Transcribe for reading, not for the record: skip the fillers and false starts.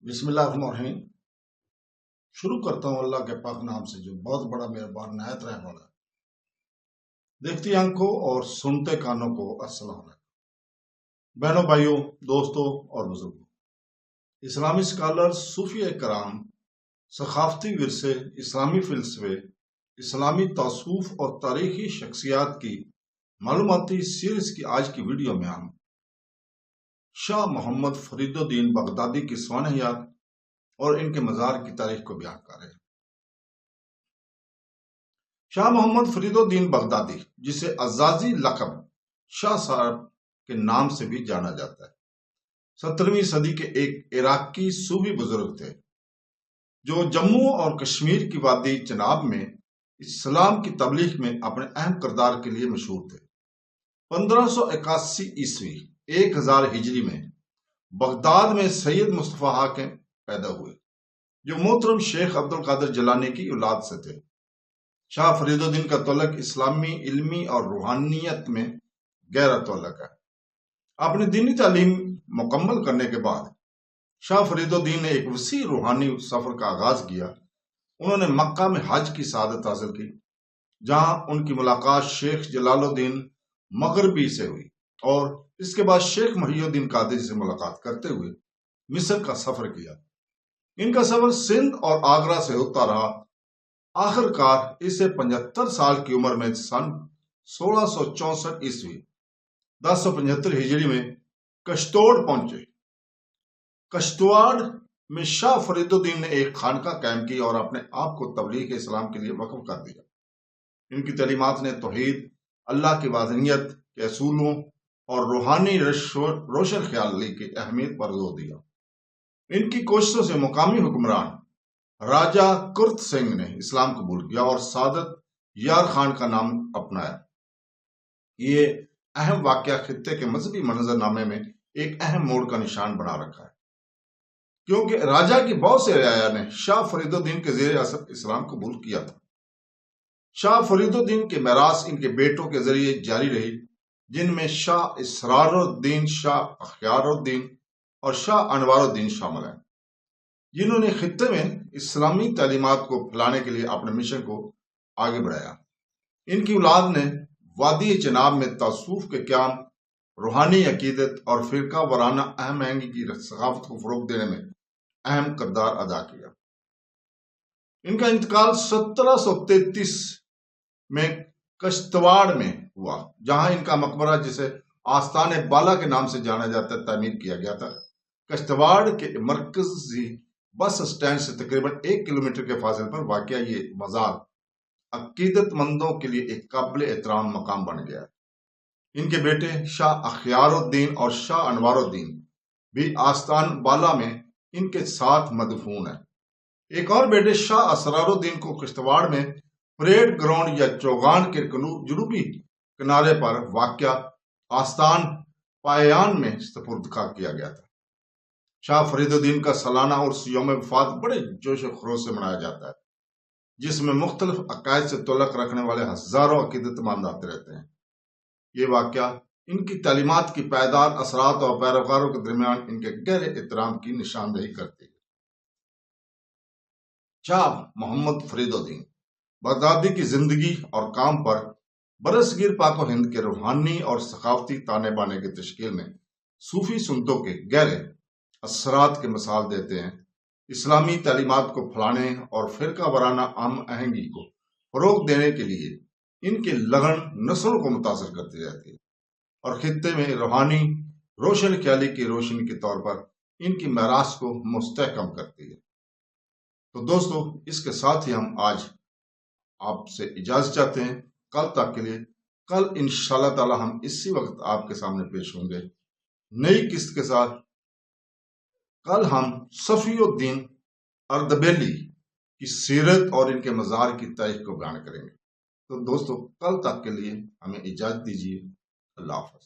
بسم اللہ الرحمن الرحیم۔ شروع کرتا ہوں اللہ کے پاک نام سے جو بہت بڑا مہربان نہایت رحم والا ہے۔ دیکھتی آنکھوں اور سنتے کانوں کو السلام علیکم۔ بہنوں، بھائیوں، دوستوں اور بزرگوں، اسلامی اسکالر، صوفیہ کرام، ثقافتی ورثے، اسلامی فلسفے، اسلامی تصوف اور تاریخی شخصیات کی معلوماتی سیریز کی آج کی ویڈیو میں ہم شاہ محمد فرید الدین بغدادی کی سوانحیات اور ان کے مزار کی تاریخ کو بیان کر رہے ہیں۔ شاہ محمد فرید الدین بغدادی، جسے اعزازی لقب شاہ صاحب کے نام سے بھی جانا جاتا ہے، 17ویں صدی کے ایک عراقی صوفی بزرگ تھے جو جموں اور کشمیر کی وادی چناب میں اسلام کی تبلیغ میں اپنے اہم کردار کے لیے مشہور تھے۔ 1581 عیسوی 1000 ہجری میں بغداد میں سید مصطفی حاکم پیدا ہوئے جو محترم شیخ عبد القادر جیلانی کی اولاد سے تھے۔ شاہ فرید الدین کا تعلق اسلامی علمی اور روحانیت میں گہرا تعلق ہے۔ اپنی دینی تعلیم مکمل کرنے کے بعد شاہ فرید الدین نے ایک وسیع روحانی سفر کا آغاز کیا۔ انہوں نے مکہ میں حج کی سعادت حاصل کی، جہاں ان کی ملاقات شیخ جلال الدین مغربی سے ہوئی، اور اس کے بعد شیخ محی الدین قادری سے ملاقات کرتے ہوئے مصر کا سفر کیا۔ ان کا سفر سندھ اور آگرہ سے ہوتا رہا۔ آخر کار اسے 75 سال کی عمر میں سن 1664 عیسوی 1075 ہجری میں کشتوڑ پہنچے۔ کشتواڑ میں شاہ فرید الدین نے ایک خانقاہ قائم کی اور اپنے آپ کو تبلیغ اسلام کے لیے وقف کر دیا۔ ان کی تعلیمات نے توحید، اللہ کی وحدانیت کے اصولوں اور روحانی روشن خیالی کی اہمیت پر زور دیا۔ ان کی کوششوں سے مقامی حکمران راجہ کرت سنگھ نے اسلام قبول کیا اور سعادت یار خان کا نام اپنایا۔ یہ اہم واقعہ خطے کے مذہبی منظر نامے میں ایک اہم موڑ کا نشان بنا رکھا ہے، کیونکہ راجہ کی بہت سے رعایا نے شاہ فرید الدین کے زیر اثر اسلام قبول کیا تھا۔ شاہ فرید الدین کے میراث ان کے بیٹوں کے ذریعے جاری رہی، جن میں شاہ اسرار الدین، شاہ اخیار الدین اور شاہ انوار الدین شامل ہیں، جنہوں نے خطے میں اسلامی تعلیمات کو پھیلانے کے لیے اپنے مشن کو آگے بڑھایا۔ ان کی اولاد نے وادی چناب میں تصوف کے قیام، روحانی عقیدت اور فرقہ وارانہ اہم آہنگی کی ثقافت کو فروغ دینے میں اہم کردار ادا کیا۔ ان کا انتقال 1733 میں کشتواڑ میں ہوا، جہاں ان کا مقبرہ، جسے آستان بالا کے نام سے جانا جاتا ہے، تعمیر کیا گیا تھا۔ کشتواڑ کے مرکزی بس اسٹینڈ سے تقریباً 1 کلومیٹر کے فاصلے پر واقع یہ مزار عقیدت مندوں کے لیے ایک قابل احترام مقام بن گیا ہے۔ ان کے بیٹے شاہ اخیار الدین اور شاہ انوار الدین بھی آستان بالا میں ان کے ساتھ مدفون ہیں۔ ایک اور بیٹے شاہ اسرار الدین کو کشتواڑ میں پریڈ گراؤنڈ یا چوگان کے جنوبی کنارے پر واقع آستان پایان میں سپرد کیا گیا تھا۔ شاہ فرید الدین کا سالانہ عرس یوم وفات بڑے جوش و خروش سے منایا جاتا ہے، جس میں مختلف عقائد سے تعلق رکھنے والے ہزاروں عقیدت مند آتے رہتے ہیں۔ یہ واقعہ ان کی تعلیمات کی پائیدار اثرات اور پیروکاروں کے درمیان ان کے گہرے احترام کی نشاندہی کرتی ہے۔ شاہ محمد فرید الدین بغدادی کی زندگی اور کام پر برصغیر پاک و ہند کے روحانی اور ثقافتی تانے بانے کی تشکیل میں صوفی سنتوں کے گہرے اثرات کے مثال دیتے ہیں۔ اسلامی تعلیمات کو پھیلانے اور فرقہ وارانہ ہم آہنگی کو فروغ دینے کے لیے ان کی لگن نسلوں کو متاثر کرتی رہتی ہے، اور خطے میں روحانی روشن خیالی کی روشنی کے طور پر ان کی میراث کو مستحکم کرتی ہے۔ تو دوستو، اس کے ساتھ ہی ہم آج آپ سے اجازت چاہتے ہیں۔ کل تک کے لیے، کل انشاءاللہ تعالی ہم اسی وقت آپ کے سامنے پیش ہوں گے نئی قسط کے ساتھ۔ کل ہم صفی الدین اردبیلی کی سیرت اور ان کے مزار کی تاریخ کو بیان کریں گے۔ تو دوستو، کل تک کے لیے ہمیں اجازت دیجیے۔ اللہ حافظ۔